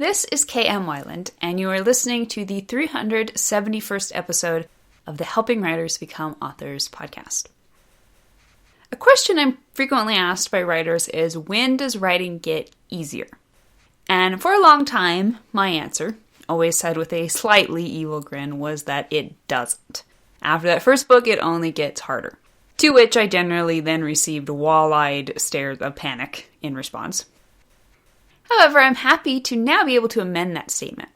This is KM Weiland, and you are listening to the 371st episode of the Helping Writers Become Authors podcast. A question I'm frequently asked by writers is, when does writing get easier? And for a long time, my answer, always said with a slightly evil grin, was that it doesn't. After that first book, it only gets harder. To which I generally then received wall-eyed stares of panic in response. However, I'm happy to now be able to amend that statement.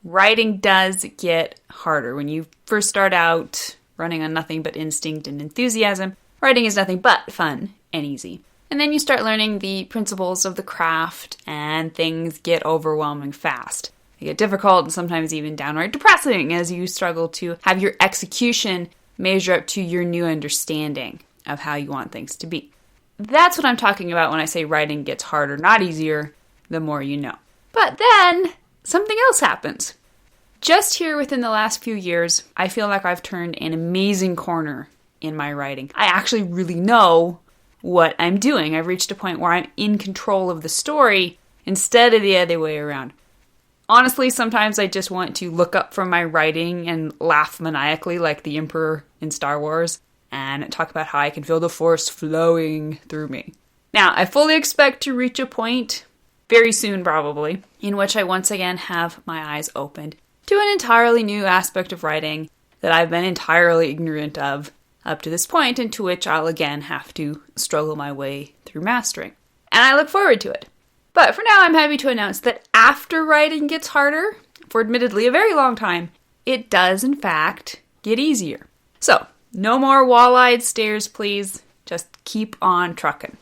Writing does get harder. When you first start out running on nothing but instinct and enthusiasm, writing is nothing but fun and easy. And then you start learning the principles of the craft, and things get overwhelming fast. They get difficult and sometimes even downright depressing as you struggle to have your execution measure up to your new understanding of how you want things to be. That's what I'm talking about when I say writing gets harder, not easier, the more you know. But then, something else happens. Just here within the last few years, I feel like I've turned an amazing corner in my writing. I actually really know what I'm doing. I've reached a point where I'm in control of the story instead of the other way around. Honestly, sometimes I just want to look up from my writing and laugh maniacally like the Emperor in Star Wars and talk about how I can feel the Force flowing through me. Now, I fully expect to reach a point, very soon probably, in which I once again have my eyes opened to an entirely new aspect of writing that I've been entirely ignorant of up to this point, and to which I'll again have to struggle my way through mastering. And I look forward to it. But for now, I'm happy to announce that after writing gets harder, for admittedly a very long time, it does in fact get easier. So, no more wall-eyed stares, please. Just keep on trucking.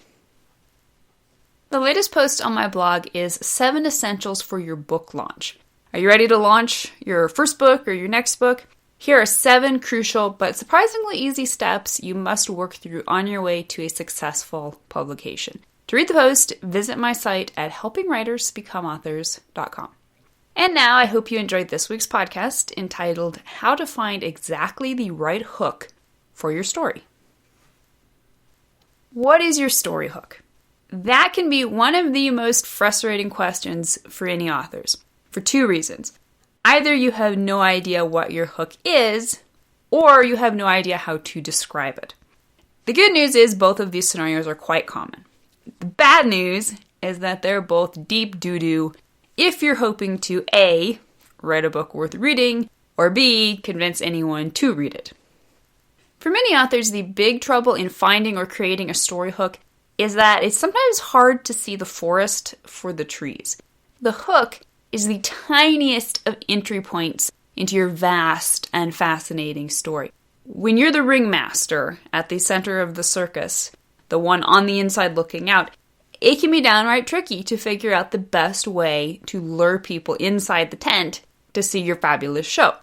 The latest post on my blog is 7 essentials for your book launch. Are you ready to launch your first book or your next book? Here are 7 crucial but surprisingly easy steps you must work through on your way to a successful publication. To read the post, visit my site at helpingwritersbecomeauthors.com. And now I hope you enjoyed this week's podcast entitled How to Find Exactly the Right Hook for Your Story. What is your story hook? That can be one of the most frustrating questions for any authors, for 2 reasons. Either you have no idea what your hook is, or you have no idea how to describe it. The good news is both of these scenarios are quite common. The bad news is that they're both deep doo-doo if you're hoping to A, write a book worth reading, or B, convince anyone to read it. For many authors, the big trouble in finding or creating a story hook is that it's sometimes hard to see the forest for the trees. The hook is the tiniest of entry points into your vast and fascinating story. When you're the ringmaster at the center of the circus, the one on the inside looking out, it can be downright tricky to figure out the best way to lure people inside the tent to see your fabulous show.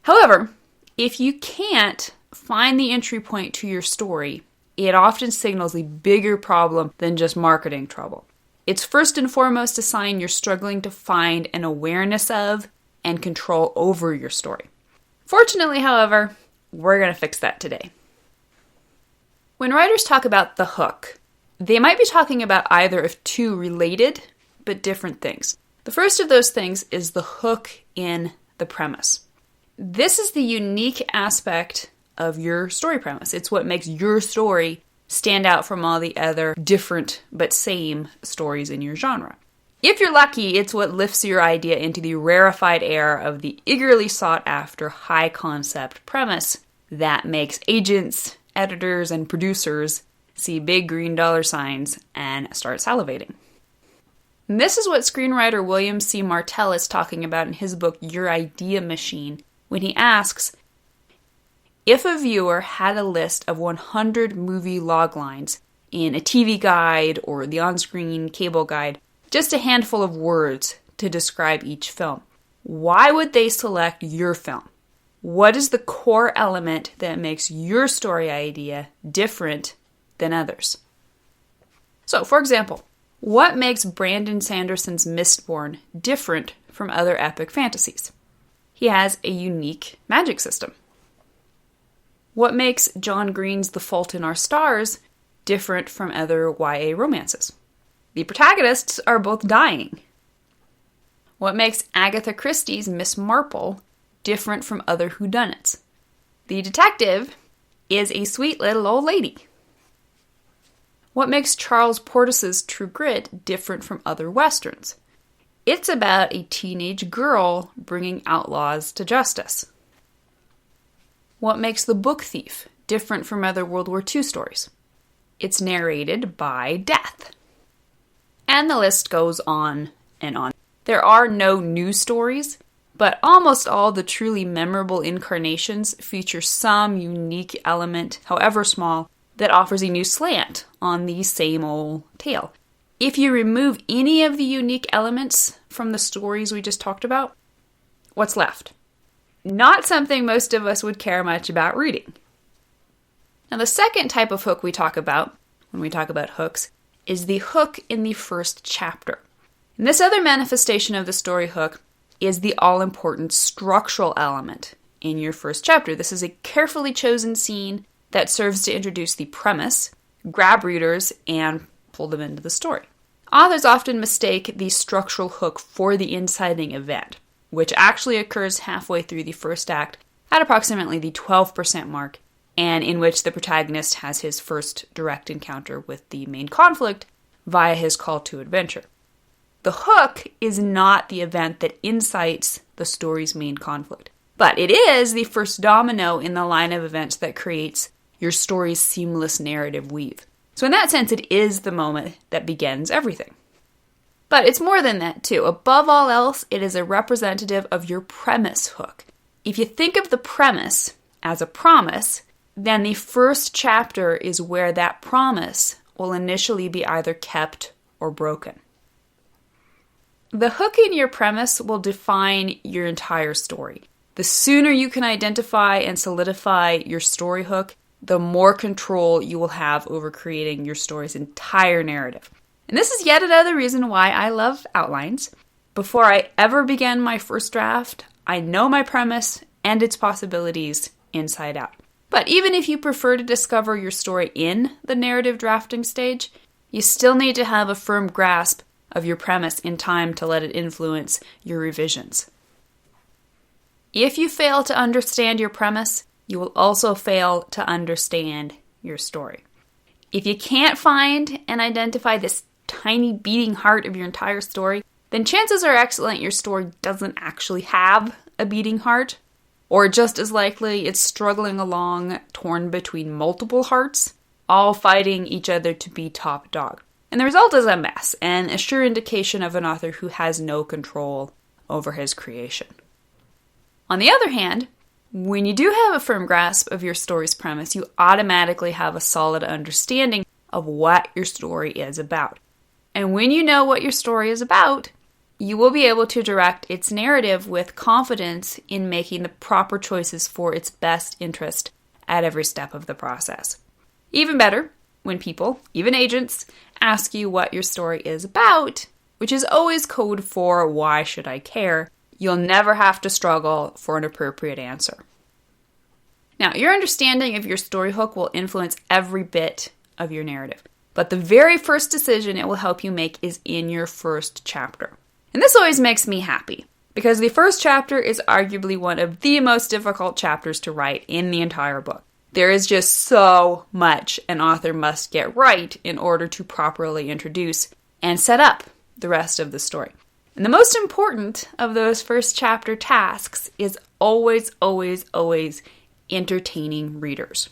However, if you can't find the entry point to your story, it often signals a bigger problem than just marketing trouble. It's first and foremost a sign you're struggling to find an awareness of and control over your story. Fortunately, however, we're going to fix that today. When writers talk about the hook, they might be talking about either of 2 related but different things. The first of those things is the hook in the premise. This is the unique aspect of your story premise. It's what makes your story stand out from all the other different but same stories in your genre. If you're lucky, it's what lifts your idea into the rarefied air of the eagerly sought after high concept premise that makes agents, editors, and producers see big green dollar signs and start salivating. And this is what screenwriter William C. Martell is talking about in his book Your Idea Machine when he asks, if a viewer had a list of 100 movie loglines in a TV guide or the on-screen cable guide, just a handful of words to describe each film, why would they select your film? What is the core element that makes your story idea different than others? So, for example, what makes Brandon Sanderson's Mistborn different from other epic fantasies? He has a unique magic system. What makes John Green's The Fault in Our Stars different from other YA romances? The protagonists are both dying. What makes Agatha Christie's Miss Marple different from other whodunits? The detective is a sweet little old lady. What makes Charles Portis's True Grit different from other westerns? It's about a teenage girl bringing outlaws to justice. What makes The Book Thief different from other World War II stories? It's narrated by Death. And the list goes on and on. There are no new stories, but almost all the truly memorable incarnations feature some unique element, however small, that offers a new slant on the same old tale. If you remove any of the unique elements from the stories we just talked about, what's left? Not something most of us would care much about reading. Now, the second type of hook we talk about, when we talk about hooks, is the hook in the first chapter. And this other manifestation of the story hook is the all-important structural element in your first chapter. This is a carefully chosen scene that serves to introduce the premise, grab readers, and pull them into the story. Authors often mistake the structural hook for the inciting event, which actually occurs halfway through the first act at approximately the 12% mark, and in which the protagonist has his first direct encounter with the main conflict via his call to adventure. The hook is not the event that incites the story's main conflict, but it is the first domino in the line of events that creates your story's seamless narrative weave. So in that sense, it is the moment that begins everything. But it's more than that too. Above all else, it is a representative of your premise hook. If you think of the premise as a promise, then the first chapter is where that promise will initially be either kept or broken. The hook in your premise will define your entire story. The sooner you can identify and solidify your story hook, the more control you will have over creating your story's entire narrative. And this is yet another reason why I love outlines. Before I ever began my first draft, I know my premise and its possibilities inside out. But even if you prefer to discover your story in the narrative drafting stage, you still need to have a firm grasp of your premise in time to let it influence your revisions. If you fail to understand your premise, you will also fail to understand your story. If you can't find and identify this tiny beating heart of your entire story, then chances are excellent your story doesn't actually have a beating heart, or just as likely it's struggling along torn between multiple hearts, all fighting each other to be top dog. And the result is a mess, and a sure indication of an author who has no control over his creation. On the other hand, when you do have a firm grasp of your story's premise, you automatically have a solid understanding of what your story is about. And when you know what your story is about, you will be able to direct its narrative with confidence in making the proper choices for its best interest at every step of the process. Even better, when people, even agents, ask you what your story is about, which is always code for why should I care, you'll never have to struggle for an appropriate answer. Now, your understanding of your story hook will influence every bit of your narrative, but the very first decision it will help you make is in your first chapter. And this always makes me happy, because the first chapter is arguably one of the most difficult chapters to write in the entire book. There is just so much an author must get right in order to properly introduce and set up the rest of the story. And the most important of those first chapter tasks is always entertaining readers.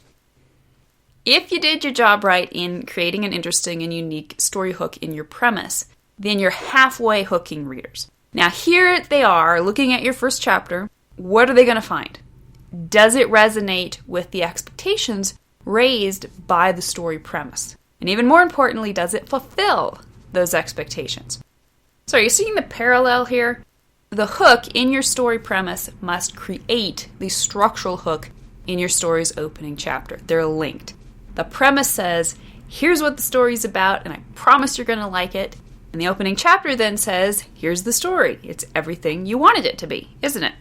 If you did your job right in creating an interesting and unique story hook in your premise, then you're halfway hooking readers. Now here they are looking at your first chapter. What are they going to find? Does it resonate with the expectations raised by the story premise? And even more importantly, does it fulfill those expectations? So are you seeing the parallel here? The hook in your story premise must create the structural hook in your story's opening chapter. They're linked. The premise says, here's what the story's about, and I promise you're going to like it. And the opening chapter then says, here's the story. It's everything you wanted it to be, isn't it?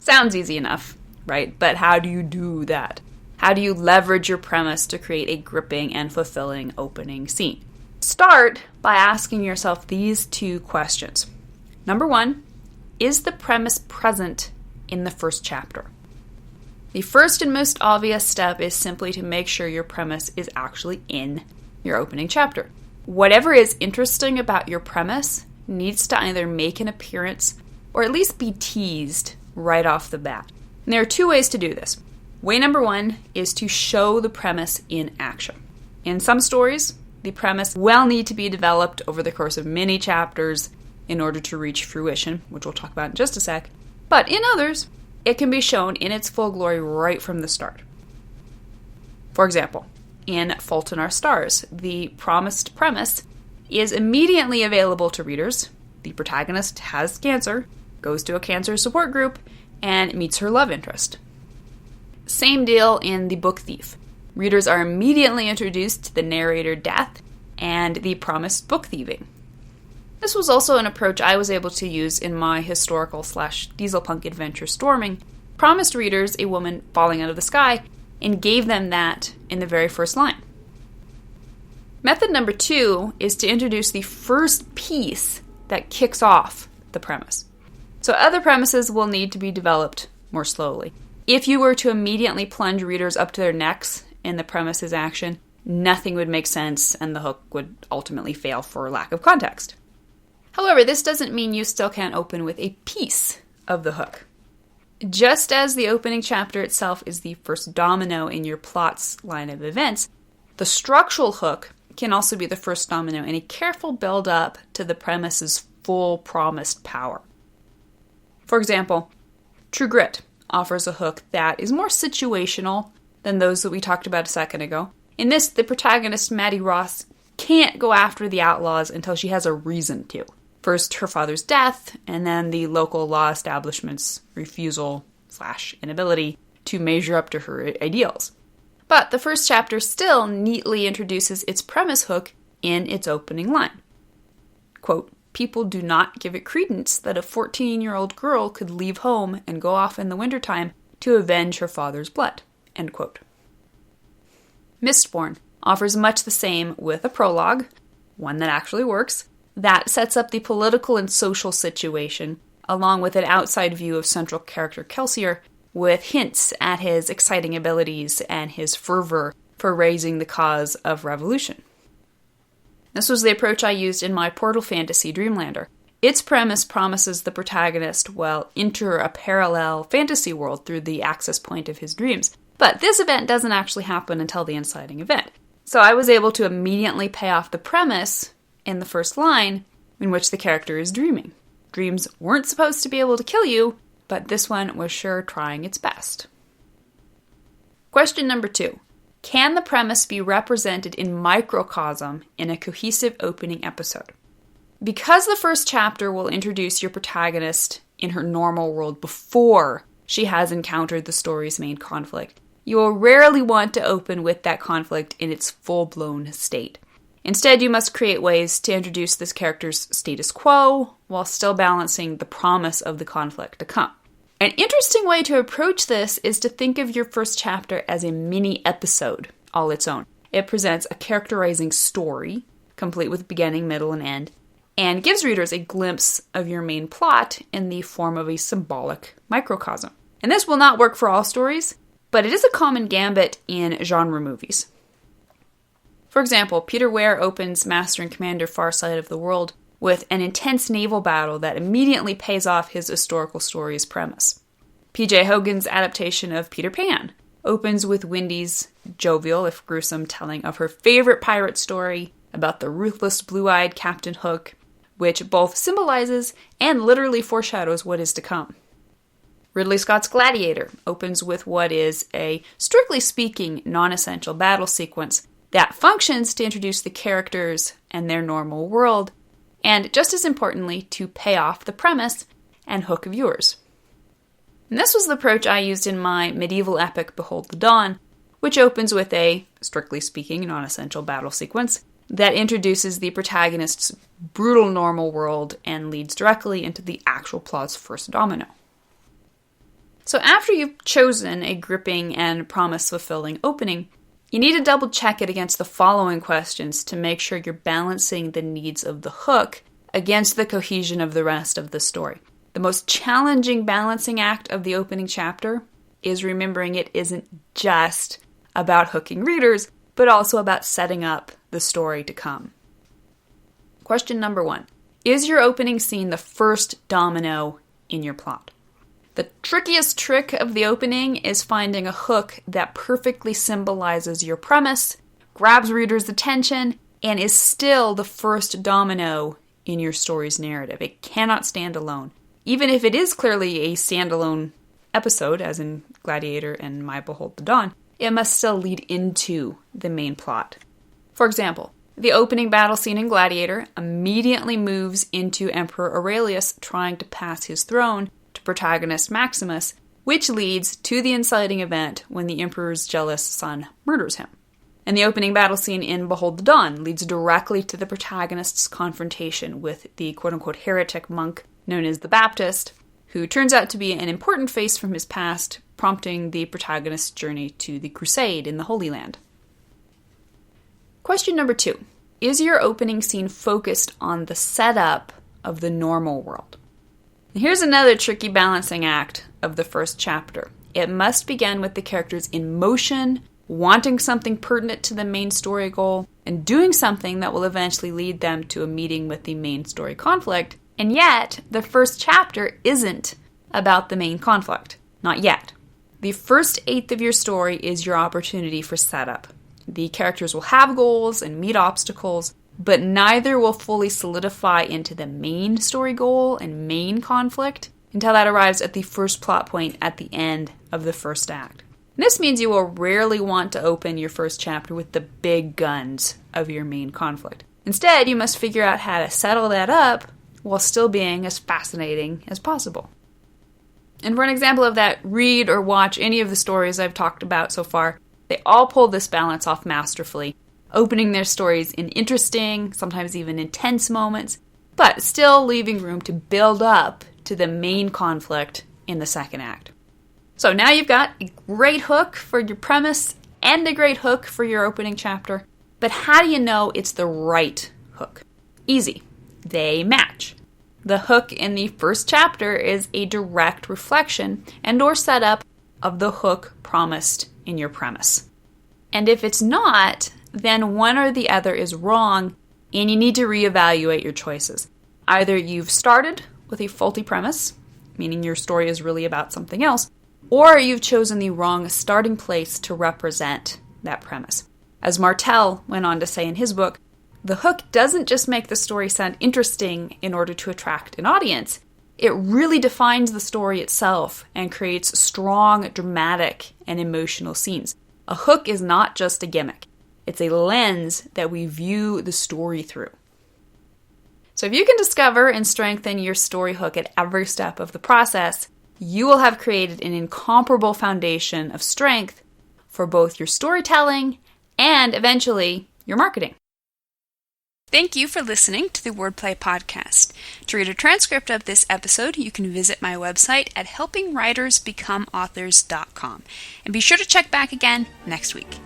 Sounds easy enough, right? But how do you do that? How do you leverage your premise to create a gripping and fulfilling opening scene? Start by asking yourself these two questions. Number 1, is the premise present in the first chapter? The first and most obvious step is simply to make sure your premise is actually in your opening chapter. Whatever is interesting about your premise needs to either make an appearance or at least be teased right off the bat. And there are 2 ways to do this. Way number 1 is to show the premise in action. In some stories, the premise will need to be developed over the course of many chapters in order to reach fruition, which we'll talk about in just a sec. But in others, it can be shown in its full glory right from the start. For example, in Fault in Our Stars, the promised premise is immediately available to readers. The protagonist has cancer, goes to a cancer support group, and meets her love interest. Same deal in The Book Thief. Readers are immediately introduced to the narrator death and the promised book thieving. This was also an approach I was able to use in my historical/dieselpunk adventure Storming. Promised readers a woman falling out of the sky and gave them that in the very first line. Method number 2 is to introduce the first piece that kicks off the premise. So other premises will need to be developed more slowly. If you were to immediately plunge readers up to their necks in the premise's action, nothing would make sense and the hook would ultimately fail for lack of context. However, this doesn't mean you still can't open with a piece of the hook. Just as the opening chapter itself is the first domino in your plot's line of events, the structural hook can also be the first domino in a careful build-up to the premise's full promised power. For example, True Grit offers a hook that is more situational than those that we talked about a second ago. In this, the protagonist, Maddie Ross, can't go after the outlaws until she has a reason to. First, her father's death, and then the local law establishment's refusal/inability to measure up to her ideals. But the first chapter still neatly introduces its premise hook in its opening line. Quote, "People do not give it credence that a 14-year-old girl could leave home and go off in the wintertime to avenge her father's blood." End quote. Mistborn offers much the same with a prologue, one that actually works, that sets up the political and social situation, along with an outside view of central character Kelsier, with hints at his exciting abilities and his fervor for raising the cause of revolution. This was the approach I used in my Portal Fantasy Dreamlander. Its premise promises the protagonist will enter a parallel fantasy world through the access point of his dreams, but this event doesn't actually happen until the inciting event. So I was able to immediately pay off the premise in the first line in which the character is dreaming. Dreams weren't supposed to be able to kill you, but this one was sure trying its best. Question number 2. Can the premise be represented in microcosm in a cohesive opening episode? Because the first chapter will introduce your protagonist in her normal world before she has encountered the story's main conflict, you will rarely want to open with that conflict in its full-blown state. Instead, you must create ways to introduce this character's status quo while still balancing the promise of the conflict to come. An interesting way to approach this is to think of your first chapter as a mini-episode all its own. It presents a characterizing story, complete with beginning, middle, and end, and gives readers a glimpse of your main plot in the form of a symbolic microcosm. And this will not work for all stories, but it is a common gambit in genre movies. For example, Peter Weir opens Master and Commander Far Side of the World with an intense naval battle that immediately pays off his historical story's premise. P.J. Hogan's adaptation of Peter Pan opens with Wendy's jovial, if gruesome, telling of her favorite pirate story about the ruthless blue-eyed Captain Hook, which both symbolizes and literally foreshadows what is to come. Ridley Scott's Gladiator opens with what is a, strictly speaking, non-essential battle sequence that functions to introduce the characters and their normal world, and just as importantly, to pay off the premise and hook viewers. And this was the approach I used in my medieval epic Behold the Dawn, which opens with a, strictly speaking, non-essential battle sequence that introduces the protagonist's brutal normal world and leads directly into the actual plot's first domino. So after you've chosen a gripping and promise-fulfilling opening, you need to double check it against the following questions to make sure you're balancing the needs of the hook against the cohesion of the rest of the story. The most challenging balancing act of the opening chapter is remembering it isn't just about hooking readers, but also about setting up the story to come. Question number 1. Is your opening scene the first domino in your plot? The trickiest trick of the opening is finding a hook that perfectly symbolizes your premise, grabs readers' attention, and is still the first domino in your story's narrative. It cannot stand alone. Even if it is clearly a standalone episode, as in Gladiator and My Behold the Dawn, it must still lead into the main plot. For example, the opening battle scene in Gladiator immediately moves into Emperor Aurelius trying to pass his throne to protagonist Maximus, which leads to the inciting event when the emperor's jealous son murders him. And the opening battle scene in Behold the Dawn leads directly to the protagonist's confrontation with the quote-unquote heretic monk known as the Baptist, who turns out to be an important face from his past, prompting the protagonist's journey to the crusade in the Holy Land. Question number 2. Is your opening scene focused on the setup of the normal world? Here's another tricky balancing act of the first chapter. It must begin with the characters in motion, wanting something pertinent to the main story goal, and doing something that will eventually lead them to a meeting with the main story conflict. And yet, the first chapter isn't about the main conflict. Not yet. The first eighth of your story is your opportunity for setup. The characters will have goals and meet obstacles, but neither will fully solidify into the main story goal and main conflict until that arrives at the first plot point at the end of the first act. And this means you will rarely want to open your first chapter with the big guns of your main conflict. Instead, you must figure out how to settle that up while still being as fascinating as possible. And for an example of that, read or watch any of the stories I've talked about so far. They all pull this balance off masterfully, opening their stories in interesting, sometimes even intense moments, but still leaving room to build up to the main conflict in the second act. So now you've got a great hook for your premise and a great hook for your opening chapter, but how do you know it's the right hook? Easy. They match. The hook in the first chapter is a direct reflection and/or setup of the hook promised in your premise. And if it's not, then one or the other is wrong and you need to reevaluate your choices. Either you've started with a faulty premise, meaning your story is really about something else, or you've chosen the wrong starting place to represent that premise. As Martel went on to say in his book, the hook doesn't just make the story sound interesting in order to attract an audience. It really defines the story itself and creates strong, dramatic, and emotional scenes. A hook is not just a gimmick. It's a lens that we view the story through. So if you can discover and strengthen your story hook at every step of the process, you will have created an incomparable foundation of strength for both your storytelling and eventually your marketing. Thank you for listening to the Wordplay Podcast. To read a transcript of this episode, you can visit my website at helpingwritersbecomeauthors.com. And be sure to check back again next week.